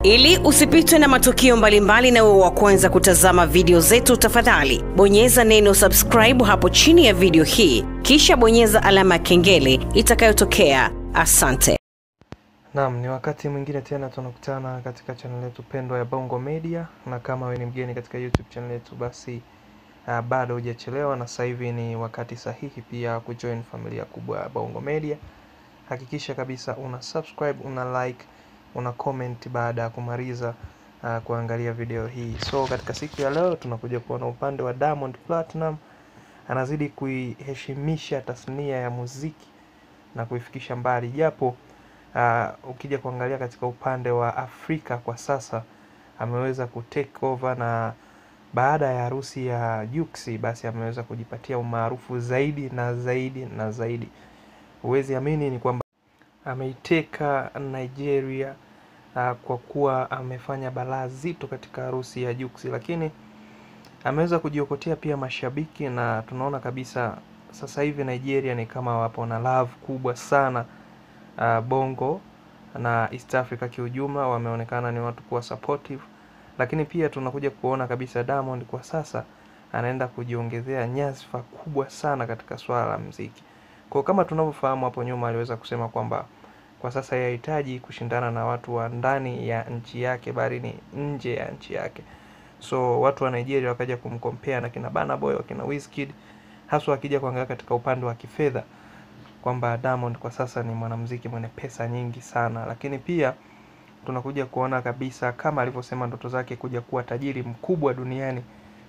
Ili usipitwe na matukio mbalimbali na uwe wa kwanza kutazama video zetu, tafadhali bonyeza neno subscribe hapo chini ya video hii, kisha bonyeza alama ya kengele itakayotokea. Asante. Naam, ni wakati mwingine tena tunakutana katika channel yetu pendwa ya Bongo Media, na kama wewe ni mgeni katika YouTube channel yetu basi bado hujachelewa, na sasa hivi ni wakati sahihi pia kujoin familia kubwa ya Bongo Media. Hakikisha kabisa una subscribe, una like, una comment baada ya kumaliza kuangalia video hii. So katika siku ya leo tunakuja kuona upande wa Diamond Platinum. Anazidi kuiheshimisha tasnia ya muziki na kuifikisha mbali, japo ukija kuangalia katika upande wa Afrika kwa sasa ameweza take over, na baada ya harusi ya Juksi basi ameweza kujipatia umaarufu zaidi na zaidi na zaidi. Huwezi amini ni kwamba ameiteka Nigeria kwa kuwa amefanya balaa zito katika harusi ya Juksi, lakini ameweza kujiokotea pia mashabiki, na tunaona kabisa sasa hivi Nigeria ni kama wapo na love kubwa sana. Bongo na East Africa kiujumla wameonekana ni watu kuwa supportive, lakini pia tunakuja kuona kabisa Diamond kwa sasa anaenda kujiongezea nyadhifa kubwa sana katika swala la muziki. Kwa kama tunavyofahamu hapo nyuma aliweza kusema kwamba kwa sasa yahitaji kushindana na watu wa ndani ya nchi yake bali ni nje ya nchi yake. So watu wa Nigeria wakaja kumcompare na kina Burna Boy, kina Wizkid, hasa akija kuangalia katika upande wa kifedha kwamba Diamond kwa sasa ni mwanamuziki mwenye pesa nyingi sana. Lakini pia tunakuja kuona kabisa kama alivyosema ndoto zake kuja kuwa tajiri mkubwa duniani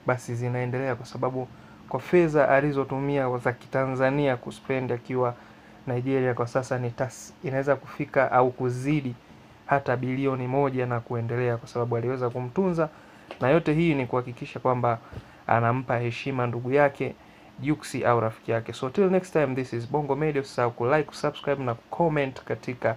basi zinaendelea, kwa sababu kwa fedha alizotumia za Kitanzania kuspend akiwa Nigeria kwa sasa inaweza kufika au kuzidi hata bilioni 1 na kuendelea, kwa sababu aliweza kumtunza, na yote hii ni kuhakikisha kwamba anampa heshima ndugu yake Juksi au rafiki yake. So till next time, this is Bongo Media. Usisahau ku like, subscribe na comment katika